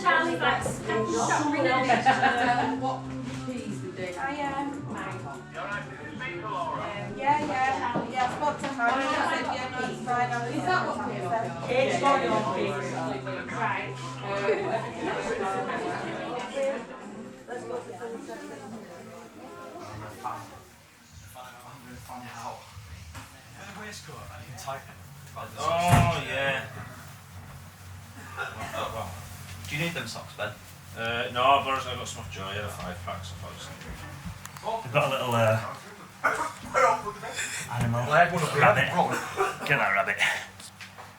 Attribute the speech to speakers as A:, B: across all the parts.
A: Charlie likes
B: what keys did they?
C: Yeah, I spoke to her. She said, yeah, no, it's fine.
B: Is that what they are?
A: It's got your keys. Right.
C: Let's go to sunset.
D: Waistcoat, I can tighten it.
E: Oh, yeah. Well, do you need them socks, Ben?
D: No, but I got some off Joe. Yeah, 5 packs.
F: We've got a little animal. Rabbit. Get that rabbit.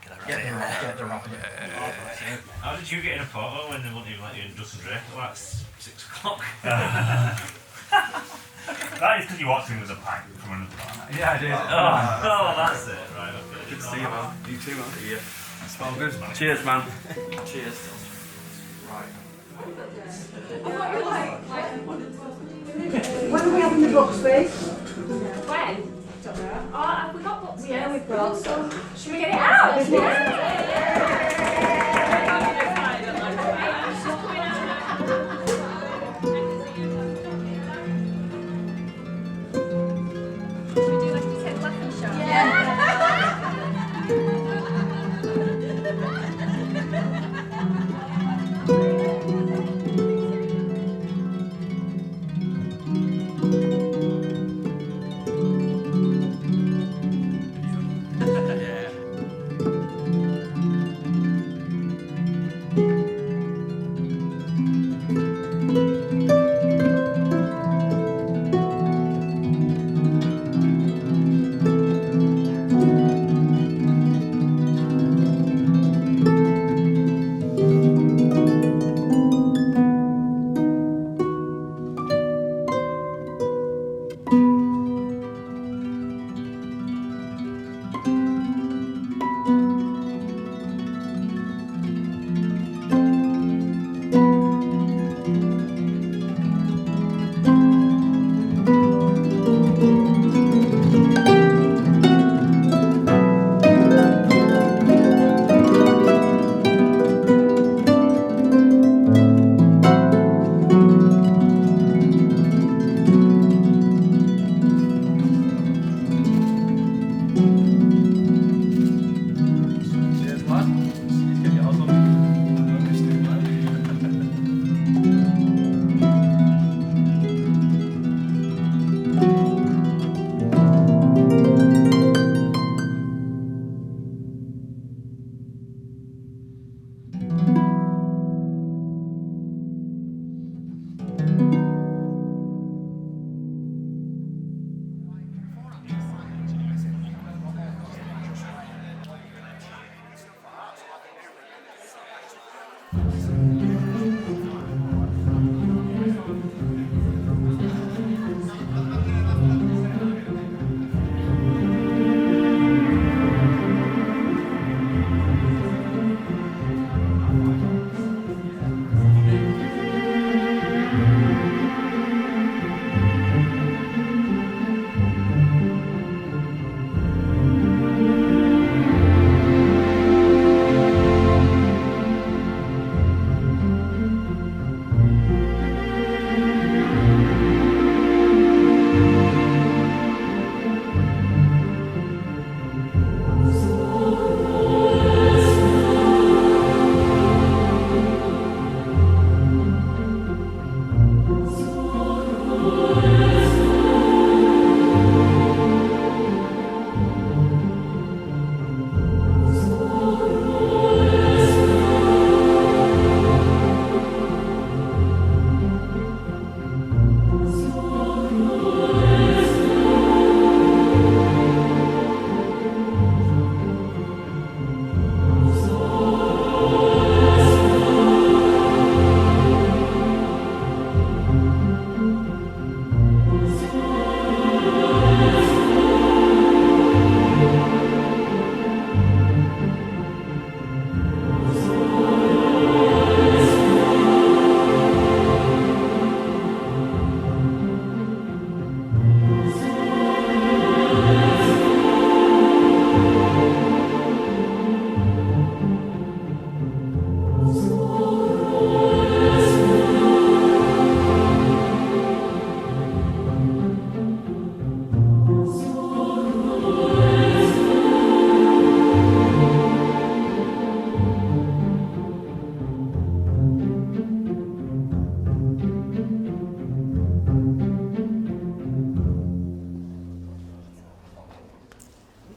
F: Get that rabbit in there.
E: Get the rabbit.
D: How did you get in a photo when they wouldn't even let you in Dust and Drake till like 6 o'clock?
F: That is because you watched him with a pint from another bar.
D: Yeah, I did. Oh, that's it. Right, okay.
G: Good to see you, man. You too, man.
D: See ya.
G: Smell good. Cheers, man.
E: Cheers. Right.
C: When are we having the books, please?
A: When? Oh, have we got books? Yeah, we've got some. Should we get it out?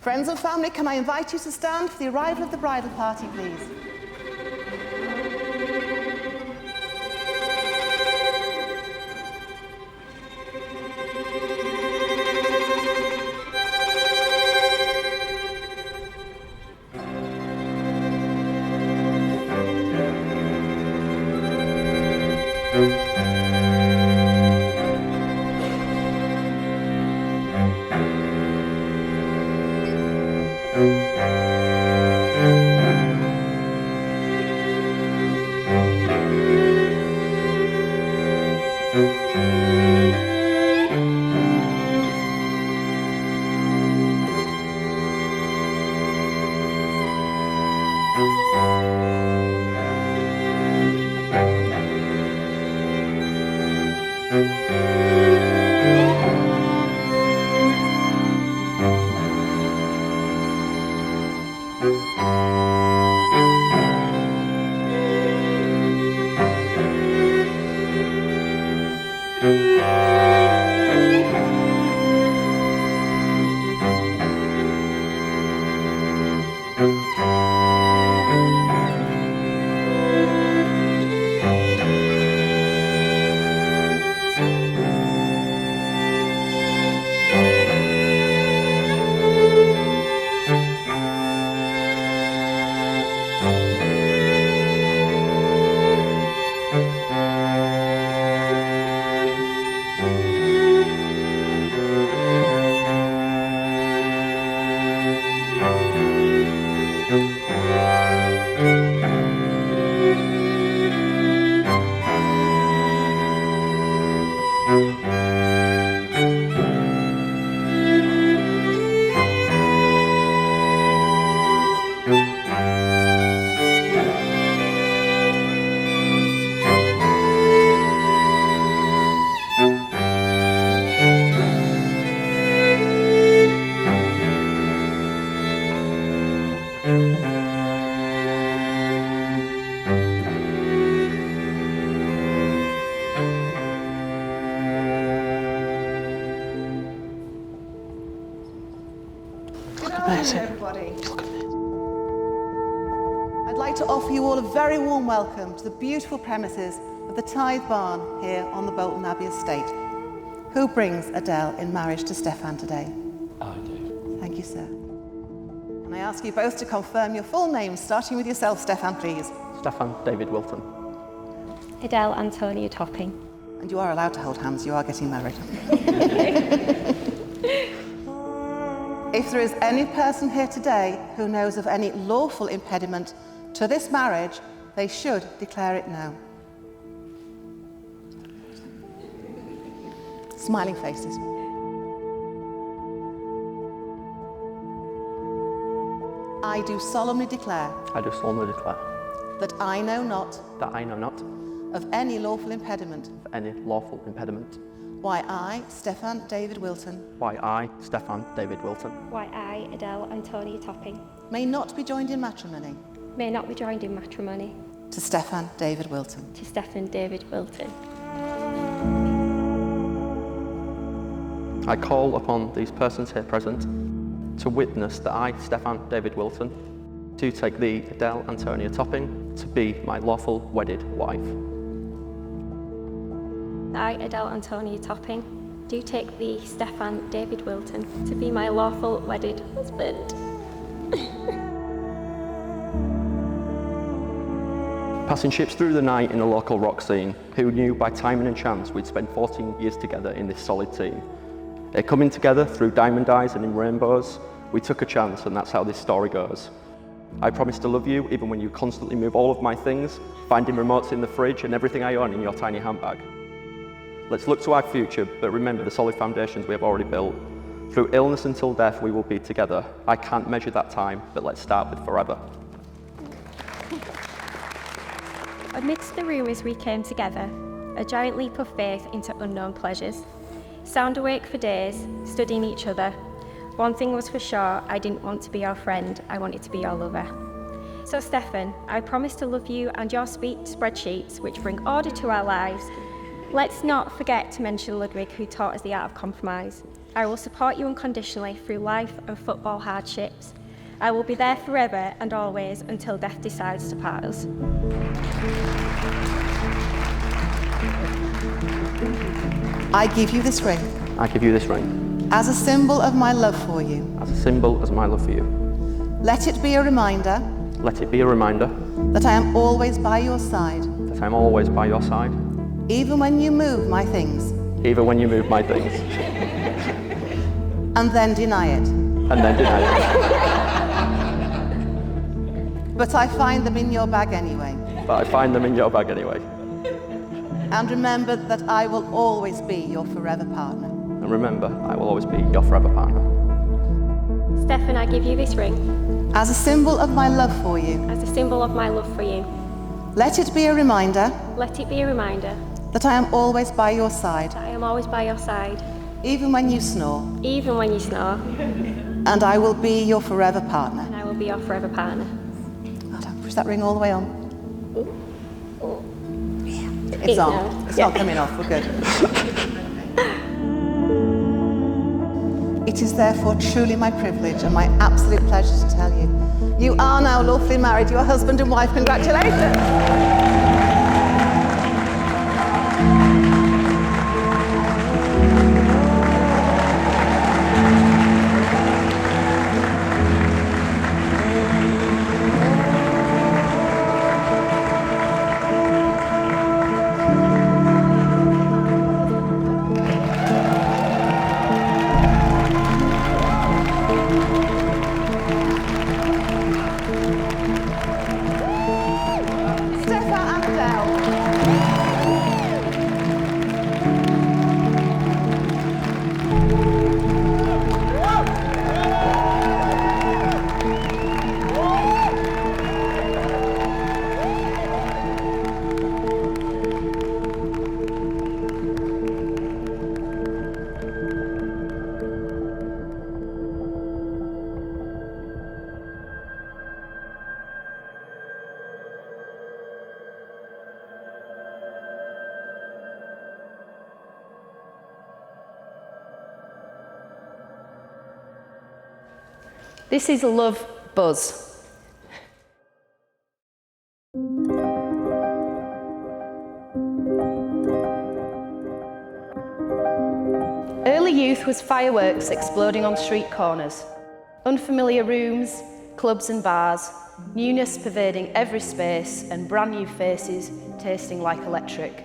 H: Friends and family, can I invite you to stand for the arrival of the bridal party, please? Everybody. I'd like to offer you all a very warm welcome to the beautiful premises of the Tithe Barn here on the Bolton Abbey estate. Who brings Adele in marriage to Stefan today?
I: I do.
H: Thank you, sir. And I ask you both to confirm your full names, starting with yourself, Stefan, please.
I: Stefan David Wilton.
J: Adele Antonia Topping.
H: And you are allowed to hold hands, you are getting married. If there is any person here today who knows of any lawful impediment to this marriage, they should declare it now. Smiling faces. I do solemnly declare.
I: I do solemnly declare.
H: That I know not.
I: That I know not.
H: Of any lawful impediment.
I: Of any lawful impediment.
H: Why I, Stefan David Wilton.
I: Why I, Stefan David Wilton.
J: Why I, Adele Antonia Topping.
H: May not be joined in matrimony.
J: May not be joined in matrimony.
H: To Stefan David Wilton.
J: To Stefan David Wilton.
I: I call upon these persons here present to witness that I, Stefan David Wilton, do take thee, Adele Antonia Topping, to be my lawful wedded wife.
J: I, Adele Antonia Topping, do take thee, Stefan David Wilton, to be my lawful wedded husband.
I: Passing ships through the night in the local rock scene, who knew by timing and chance we'd spend 14 years together in this solid team. It coming together through diamond eyes and in rainbows, we took a chance and that's how this story goes. I promise to love you even when you constantly move all of my things, finding remotes in the fridge and everything I own in your tiny handbag. Let's look to our future, but remember the solid foundations we have already built. Through illness until death, we will be together. I can't measure that time, but let's start with forever.
J: Amidst the rumours we came together, a giant leap of faith into unknown pleasures. Sound awake for days, studying each other. One thing was for sure, I didn't want to be your friend, I wanted to be your lover. So Stefan, I promise to love you and your sweet spreadsheets, which bring order to our lives, Let's not forget to mention Ludwig, who taught us the art of compromise. I will support you unconditionally through life and football hardships. I will be there forever and always until death decides to part us.
H: I give you this ring
I: I give you this ring
H: as a symbol of my love for you.
I: as a symbol of my love for you.
H: Let it be a reminder
I: Let it be a reminder
H: that I am always by your side,
I: that I'm always by your side,
H: even when you move my things
I: even when you move my things
H: and then deny it.
I: and then deny
H: But I find them in your bag anyway.
I: it. But I find them in your bag anyway.
H: And remember that I will always be your forever partner.
I: And remember, I will always be your forever partner.
J: Stefan, I give you this ring
H: As a symbol of my love for you,
J: as a symbol of my love for you.
H: let it be a reminder
J: Let it be a reminder
H: that I am always by your side,
J: that I am always by your side,
H: even when you snore,
J: even when you snore,
H: and I will be your forever partner.
J: and I will be your forever partner.
H: Well done. Push that ring all the way on. It's
J: It's
H: on.
J: now.
H: It's
J: Yeah.
H: not coming off. We're good. It is therefore truly my privilege and my absolute pleasure to tell you, you are now lawfully married. You are husband and wife. Congratulations. Stefan and Adele.
B: This is a love buzz. Early youth was fireworks exploding on street corners, unfamiliar rooms, clubs and bars, newness pervading every space and brand new faces tasting like electric.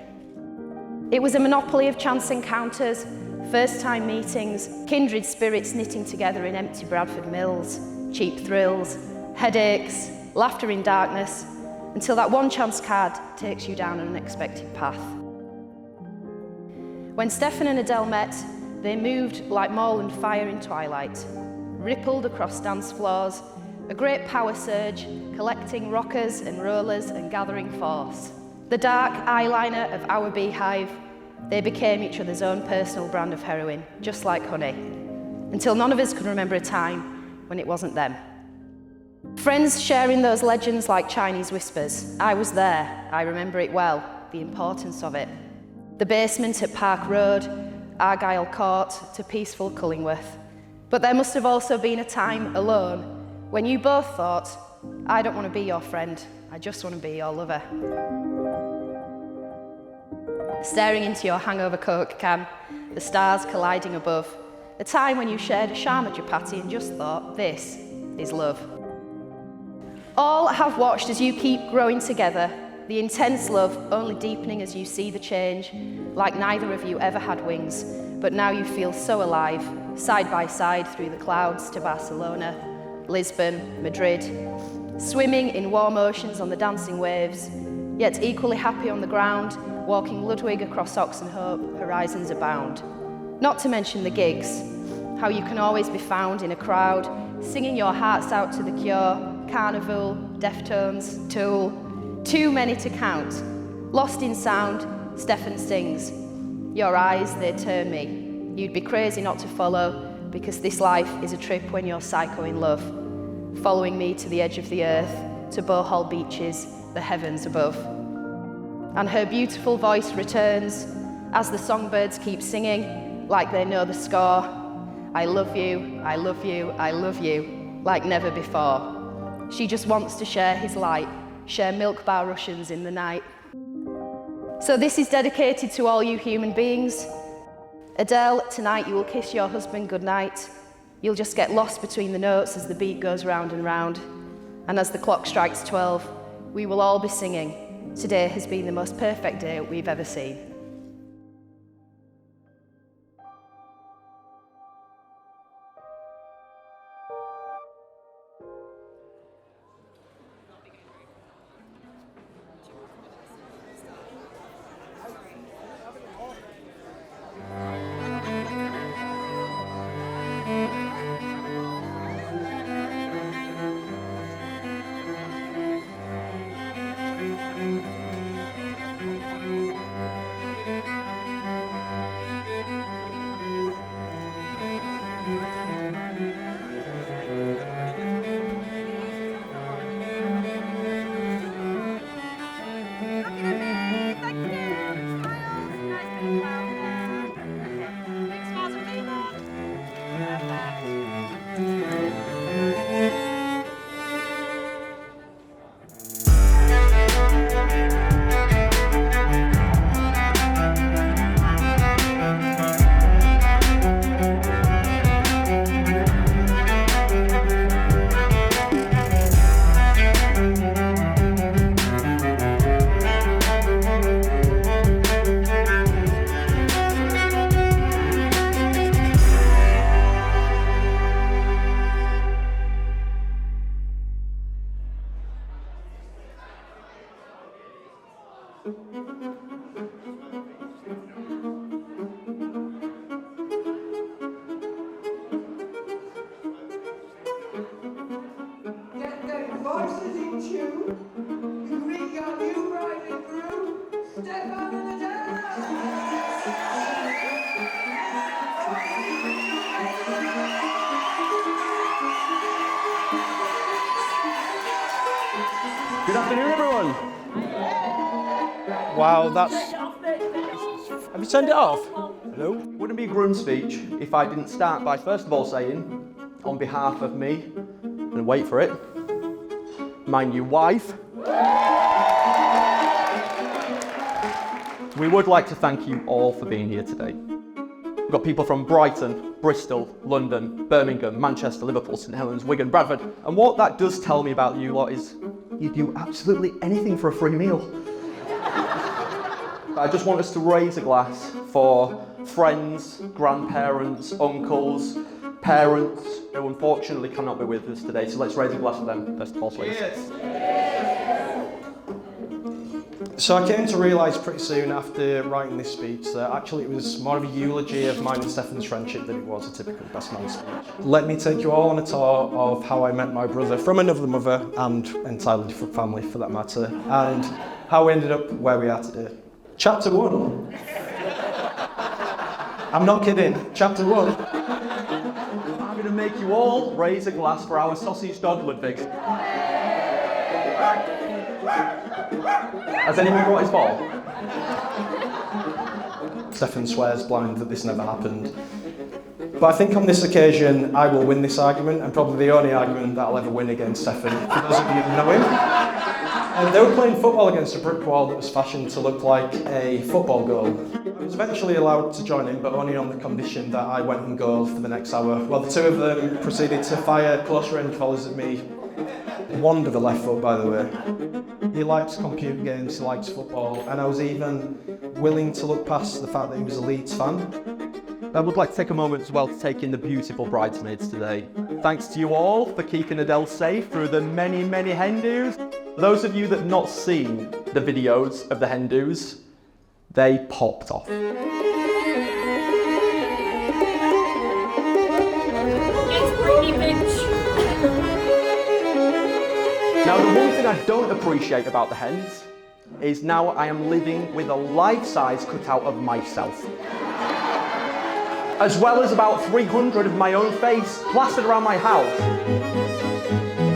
B: It was a monopoly of chance encounters, first-time meetings, kindred spirits knitting together in empty Bradford mills, cheap thrills, headaches, laughter in darkness, until that one chance card takes you down an unexpected path. When Stefan and Adele met, they moved like moorland fire in twilight, rippled across dance floors, a great power surge, collecting rockers and rollers and gathering force. The dark eyeliner of our beehive, they became each other's own personal brand of heroin, just like honey, until none of us could remember a time when it wasn't them. Friends sharing those legends like Chinese whispers. I was there, I remember it well, the importance of it. The basement at Park Road, Argyle Court to peaceful Cullingworth. But there must have also been a time alone when you both thought, I don't want to be your friend, I just want to be your lover. Staring into your hangover Coke can, the stars colliding above, a time when you shared a Sharma chapati and just thought, this is love. All have watched as you keep growing together, the intense love only deepening as you see the change, like neither of you ever had wings, but now you feel so alive, side by side through the clouds to Barcelona, Lisbon, Madrid, swimming in warm oceans on the dancing waves, yet equally happy on the ground, walking Ludwig across Oxenhope, horizons abound. Not to mention the gigs, how you can always be found in a crowd, singing your hearts out to The Cure, Carnival, Deftones, Tool, too many to count. Lost in sound, Stefan sings. Your eyes, they turn me. You'd be crazy not to follow, because this life is a trip when you're psycho in love. Following me to the edge of the earth, to Bohol beaches, the heavens above. And her beautiful voice returns, as the songbirds keep singing like they know the score. I love you, I love you, I love you, like never before. She just wants to share his light, share milk bar Russians in the night. So this is dedicated to all you human beings. Adele, tonight you will kiss your husband goodnight. You'll just get lost between the notes as the beat goes round and round. And as the clock strikes 12, we will all be singing, today has been the most perfect day we've ever seen.
C: Get their voices in tune. You greet your new bride and groom, Stefan and Adele.
I: Good afternoon, everyone.
F: Wow, that's... Have you turned it off? Hello?
I: Wouldn't be a groom speech if I didn't start by first of all saying, on behalf of me, and wait for it, my new wife, we would like to thank you all for being here today. We've got people from Brighton, Bristol, London, Birmingham, Manchester, Liverpool, St Helens, Wigan, Bradford, and what that does tell me about you lot is you do absolutely anything for a free meal. I just want us to raise a glass for friends, grandparents, uncles, parents who unfortunately cannot be with us today. So let's raise a glass for them first of all, please.
F: So I came to realise pretty soon after writing this speech that actually it was more of a eulogy of mine and Stefan's friendship than it was a typical best man speech. Let me take you all on a tour of how I met my brother from another mother and entirely different family for that matter, and how we ended up where we are today. Chapter 1. I'm not kidding. Chapter 1.
I: I'm going to make you all raise a glass for our sausage dog Ludwig. Has anyone brought his ball?
F: Stefan swears blind that this never happened. But I think on this occasion I will win this argument, and probably the only argument that I'll ever win against Stefan, for those of you who know him. And they were playing football against a brick wall that was fashioned to look like a football goal. I was eventually allowed to join in, but only on the condition that I went and goaled for the next hour, while the two of them proceeded to fire close range volleys at me. One with the left foot, by the way. He likes computer games, he likes football, and I was even willing to look past the fact that he was a Leeds fan.
I: I would like to take a moment as well to take in the beautiful bridesmaids today. Thanks to you all for keeping Adele safe through the many, many hen do's. Those of you that have not seen the videos of the hen do's, they popped off.
A: It's pretty, bitch.
I: Now, the one thing I don't appreciate about the hens is now I am living with a life-size cutout of myself, as well as about 300 of my own face plastered around my house.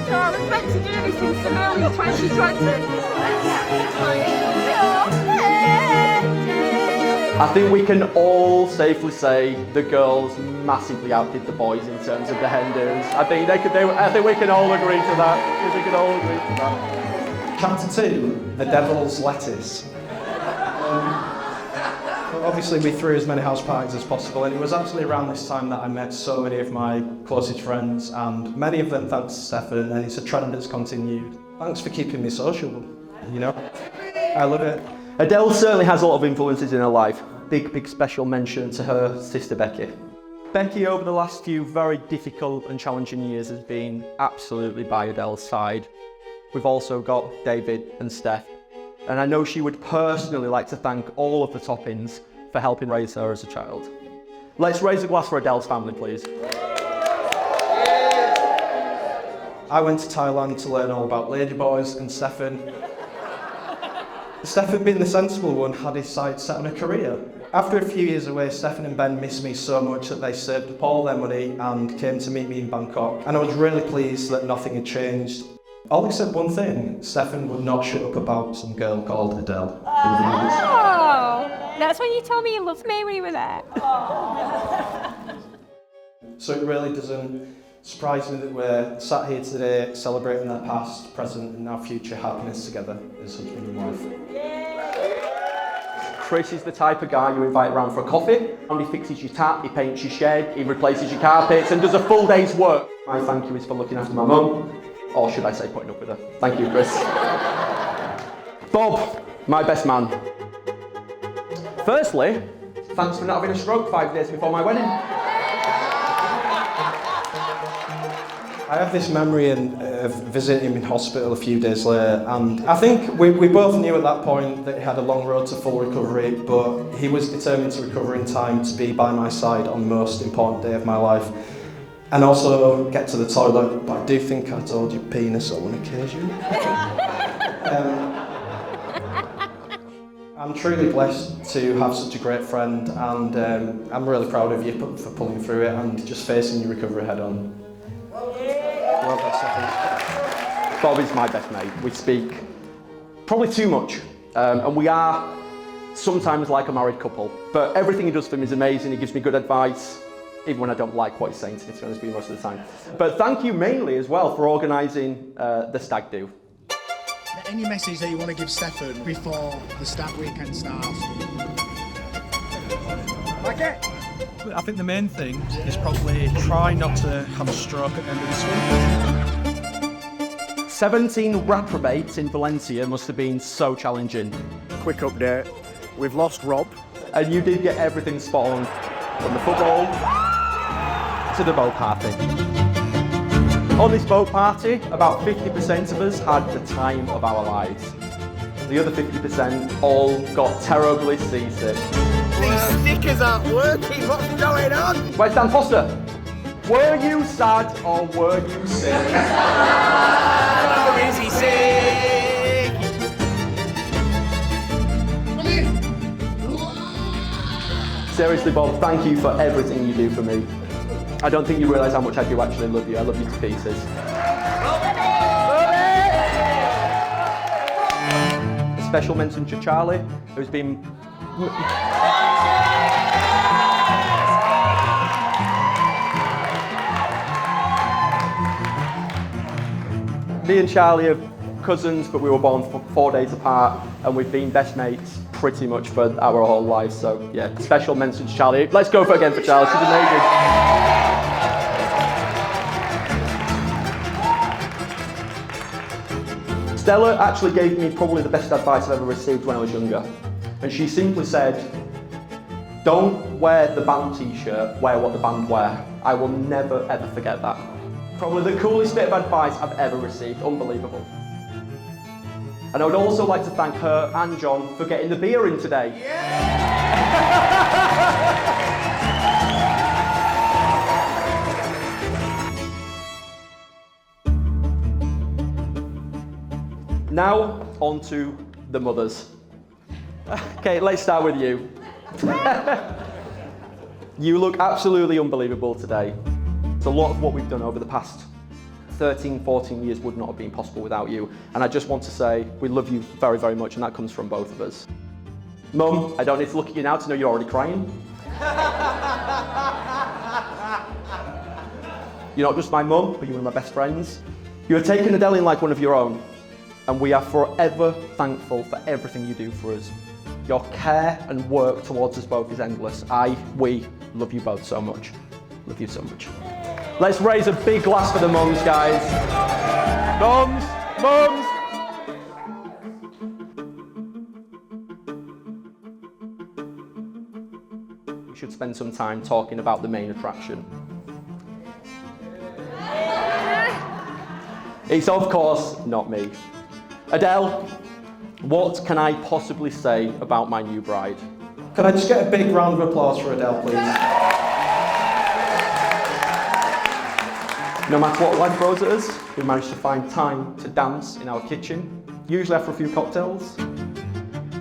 A: So I was meant to do this in some early 2020.
I: I think we can all safely say the girls massively outdid the boys in terms of the hen do's. I think we can all agree to that. We can all agree to that.
F: Chapter 2, The Devil's Lettuce. Obviously we threw as many house parties as possible, and it was actually around this time that I met so many of my closest friends, and many of them thanks to Stefan, and it's a trend that's continued. Thanks for keeping me social, you know? I love it.
I: Adele certainly has a lot of influences in her life. Big special mention to her sister Becky. Becky, over the last few very difficult and challenging years, has been absolutely by Adele's side. We've also got David and Steph, and I know she would personally like to thank all of the Toppins for helping raise her as a child. Let's raise a glass for Adele's family, please.
F: I went to Thailand to learn all about ladyboys, and Stefan, being the sensible one, had his sights set on a career. After a few years away, Stefan and Ben missed me so much that they saved up all their money and came to meet me in Bangkok, and I was really pleased that nothing had changed. All except one thing: Stefan would not shut up about some girl called Adele.
J: Oh, that's when you told me you loved me when you were there.
F: So it really doesn't surprise me that we're sat here today celebrating their past, present and now future happiness together as husband and wife.
I: Chris is the type of guy you invite around for a coffee, and he fixes your tap, he paints your shed, he replaces your carpets and does a full day's work. My thank you is for looking after my mum, or should I say putting up with her. Thank you, Chris. Bob, my best man. Firstly, thanks for not having a stroke 5 days before my wedding.
F: I have this memory of visiting him in hospital a few days later, and I think we both knew at that point that he had a long road to full recovery, but he was determined to recover in time to be by my side on the most important day of my life, and also get to the toilet. But I do think I told you penis on occasion. I'm truly blessed to have such a great friend, and I'm really proud of you for pulling through it and just facing your recovery head on.
I: Well, Bob is my best mate. We speak probably too much, and we are sometimes like a married couple, but everything he does for me is amazing. He gives me good advice, even when I don't like what he's saying to me, to be honest with you, most of the time. But thank you mainly as well for organising the stag do.
K: Any message that you want to give Stefan before the stag weekend starts? Okay.
L: I think the main thing is probably try not to have a stroke at the end of this one.
I: 17 reprobates in Valencia must have been so challenging.
K: Quick update, we've lost Rob.
I: And you did get everything spot on, from the football to the boat party. On this boat party, about 50% of us had the time of our lives. The other 50% all got terribly seasick.
K: These stickers aren't working, what's going on?
I: Where's Dan Foster? Were you sad or were you sick?
K: Or is he sick?
I: Seriously, Bob, thank you for everything you do for me. I don't think you realise how much I do actually love you. I love you to pieces. A special mention to Charlie, who's been... Me and Charlie are cousins, but we were born 4 days apart, and we've been best mates pretty much for our whole lives. So yeah, special mention to Charlie. Let's go for it again for Charlie. She's amazing. Stella actually gave me probably the best advice I've ever received when I was younger, and she simply said, "Don't wear the band t-shirt, wear what the band wear." I will never ever forget that. Probably the coolest bit of advice I've ever received. Unbelievable. And I would also like to thank her and John for getting the beer in today. Now, on to the mothers. Okay, let's start with you. You look absolutely unbelievable today. A lot of what we've done over the past 13, 14 years would not have been possible without you. And I just want to say we love you very, very much, and that comes from both of us. Mum, I don't need to look at you now to know you're already crying. You're not just my mum, but you're one of my best friends. You have taken Adele in like one of your own, and we are forever thankful for everything you do for us. Your care and work towards us both is endless. We love you both so much. Love you so much. Let's raise a big glass for the mums, guys. Mums, mums. We should spend some time talking about the main attraction. It's of course not me. Adele, what can I possibly say about my new bride?
F: Can I just get a big round of applause for Adele, please?
I: No matter what life throws at us, we managed to find time to dance in our kitchen, usually after a few cocktails.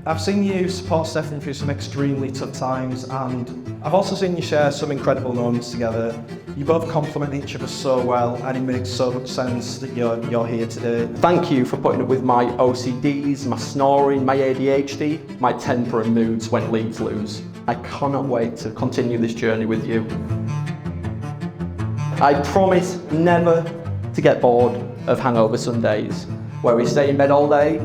F: I've seen you support Stefan through some extremely tough times, and I've also seen you share some incredible moments together. You both complement each other so well, and it makes so much sense that you're here today.
I: Thank you for putting up with my OCDs, my snoring, my ADHD, my temper and moods when leads lose. I cannot wait to continue this journey with you. I promise never to get bored of Hangover Sundays, where we stay in bed all day,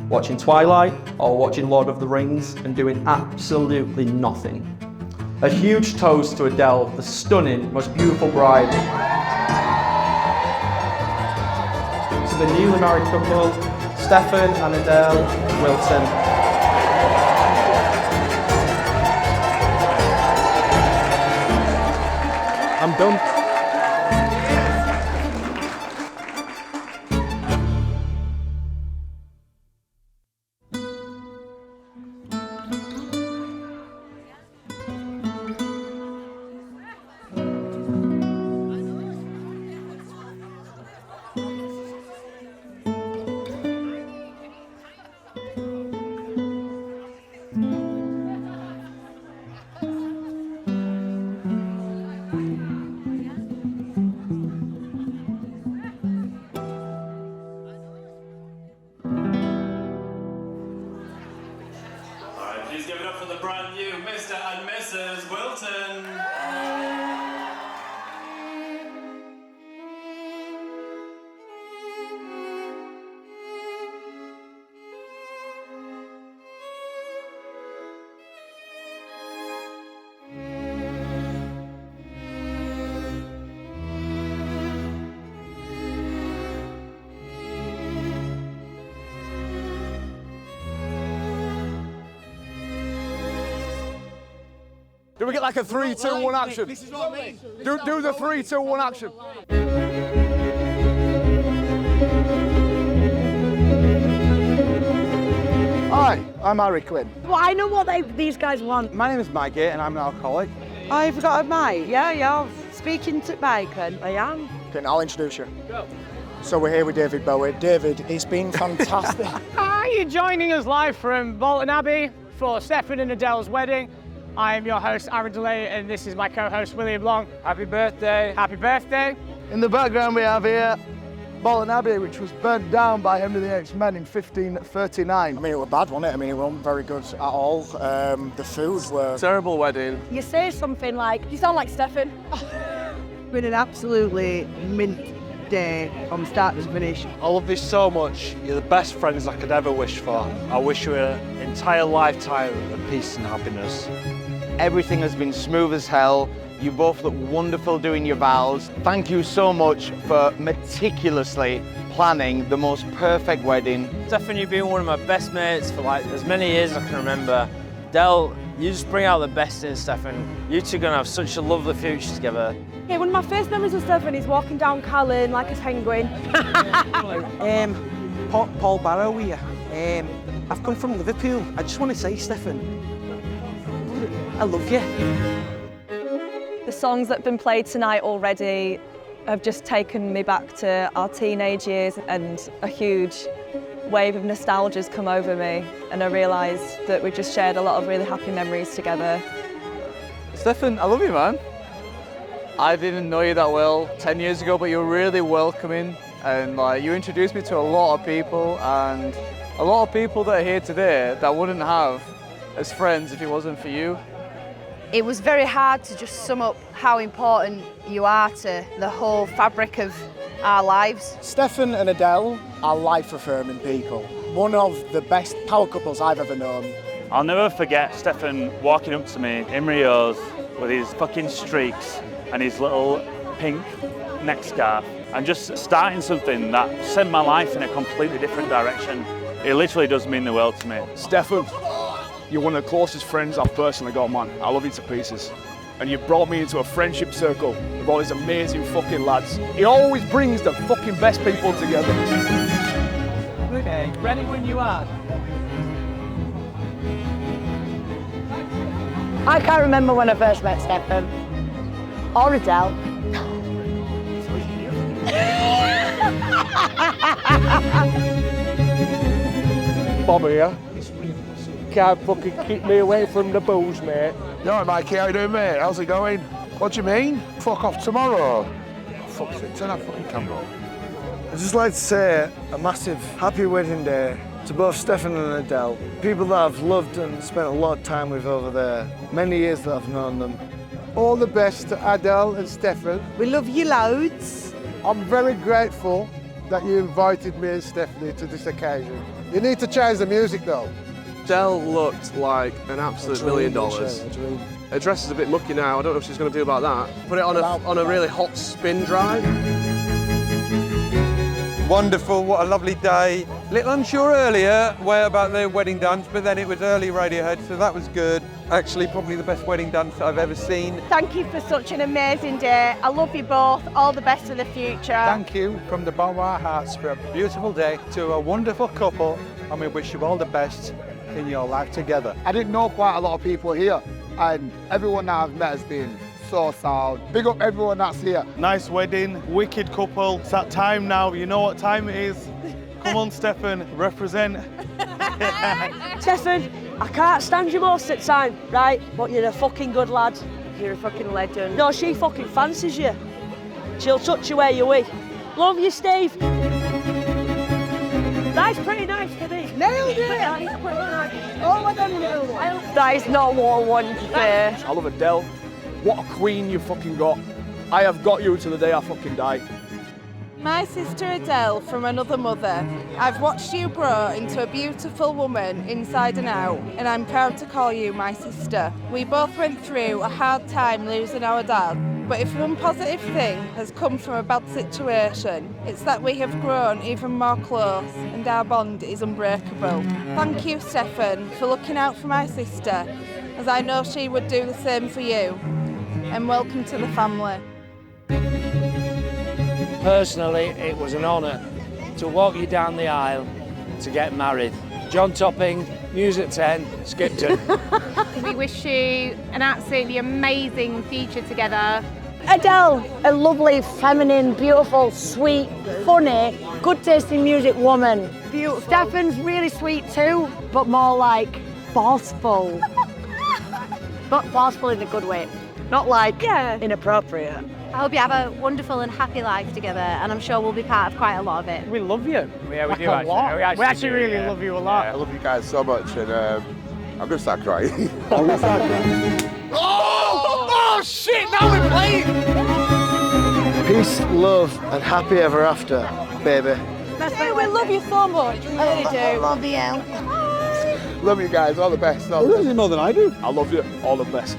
I: watching Twilight or watching Lord of the Rings and doing absolutely nothing. A huge toast to Adele, the stunning, most beautiful bride.
F: To the newly married couple, Stefan and Adele Wilton. I'm done.
M: Please give it up for the brand new Mr. and Mrs. Wilton.
G: Do we get like a 3, 2, 1 action? This is what I mean. Do the 3, 2, 1 action.
K: Hi, I'm Harry Quinn.
N: Well, I know what these guys want.
K: My name is Maggie and I'm an alcoholic.
N: Oh, you've got a mate? Yeah. Speaking to Bacon, I am.
K: Okay, I'll introduce you. Go. So we're here with David Bowie. David, it's been fantastic.
O: Are you joining us live from Bolton Abbey for Stefan and Adele's wedding? I am your host, Aaron DeLay, and this is my co-host, William Long. Happy birthday. Happy birthday.
K: In the background we have here Bolton Abbey, which was burnt down by Henry VIII's men in 1539. I mean, it was bad, wasn't it? I mean, it wasn't very good at all. The food were...
G: Terrible wedding.
N: You say something like, you sound like Stefan. Been an absolutely mint day from start to finish.
P: I love this so much. You're the best friends I could ever wish for. I wish you an entire lifetime of peace and happiness.
Q: Everything has been smooth as hell. You both look wonderful doing your vows. Thank you so much for meticulously planning the most perfect wedding.
R: Stefan, you've been one of my best mates for like as many years as I can remember. Del, you just bring out the best in Stefan. You two are going to have such a lovely future together.
N: Yeah, one of my first memories of Stefan is walking down Car Lane like a penguin.
S: Paul Barrow here. I've come from Liverpool. I just want to say, Stefan, I love you.
T: The songs that have been played tonight already have just taken me back to our teenage years, and a huge wave of nostalgia's come over me, and I realised that we just shared a lot of really happy memories together.
G: Stefan, I love you, man. I didn't know you that well 10 years ago, but you were really welcoming, and you introduced me to a lot of people, and a lot of people that are here today that wouldn't have as friends if it wasn't for you.
B: It was very hard to just sum up how important you are to the whole fabric of our lives.
K: Stefan and Adele are life-affirming people. One of the best power couples I've ever known.
P: I'll never forget Stefan walking up to me in Rio's with his fucking streaks and his little pink neck scarf and just starting something that sent my life in a completely different direction. It literally does mean the world to me.
K: Stefan, you're one of the closest friends I've personally got, man. I love you to pieces. And you've brought me into a friendship circle with all these amazing fucking lads. He always brings the fucking best people together.
O: Okay, ready when you are.
N: I can't remember when I first met Stefan. Or Adele.
K: Bob here. Can't fucking keep me away from the booze, mate. You alright, Mikey? How you doing, mate? How's it going? What do you mean? Fuck off tomorrow. Oh, fuck's sake, turn that fucking camera on.
U: I'd just like to say a massive happy wedding day to both Stefan and Adele, people that I've loved and spent a lot of time with over there, many years that I've known them.
K: All the best to Adele and Stefan.
H: We love you loads.
K: I'm very grateful that you invited me and Stephanie to this occasion. You need to change the music though.
V: Adele looked like an absolute $1 million. Her dress is a bit mucky now. I don't know if she's going to do about that. Put it on a really hot spin dry.
W: Wonderful, what a lovely day. Little unsure earlier about the wedding dance, but then it was early Radiohead, so that was good. Actually, probably the best wedding dance I've ever seen.
N: Thank you for such an amazing day. I love you both. All the best for the future.
W: Thank you from the bottom of our hearts for a beautiful day to a wonderful couple, and we wish you all the best in your life together.
K: I didn't know quite a lot of people here, and everyone that I've met has been so sound. Big up everyone that's here.
X: Nice wedding, wicked couple. It's that time now, you know what time it is. Come on, Stefan, represent.
N: Stefan, I can't stand you most of the time, right? But you're a fucking good lad. You're a fucking legend. No, she fucking fancies you. She'll touch you where you're weak. Love you, Steve. That's pretty nice for me. Nailed it! Oh, I don't know. That is not what I wanted to say.
K: I love Adele. What a queen you fucking got. I have got you to the day I fucking die.
Y: My sister Adele from another mother. I've watched you grow into a beautiful woman inside and out, and I'm proud to call you my sister. We both went through a hard time losing our dad, but if one positive thing has come from a bad situation, it's that we have grown even more close and our bond is unbreakable. Thank you, Stefan, for looking out for my sister, as I know she would do the same for you. And welcome to the family.
R: Personally, it was an honour to walk you down the aisle to get married. John Topping, News at 10, Skipton.
A: We wish you an absolutely amazing future together.
N: Adele, a lovely, feminine, beautiful, sweet, funny, good tasting music woman. Beautiful. Stefan's really sweet too, but more like forceful. But forceful in a good way, not like inappropriate.
A: I hope you have a wonderful and happy life together, and I'm sure we'll be part of quite a lot of it.
O: We love you.
E: Yeah, we
O: like
E: do
O: a
E: actually.
O: lot. We actually
E: do,
O: really
E: yeah.
O: love you a lot.
Z: I love you guys so much, and I'm gonna start crying.
K: Oh shit, now we're playing!
U: Peace, love, and happy ever after, baby.
Y: Yeah, we love you so much. We really do.
N: Love you.
K: Love you guys, all the best. All the best. You know than I do. I love you, all the best.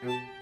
C: you.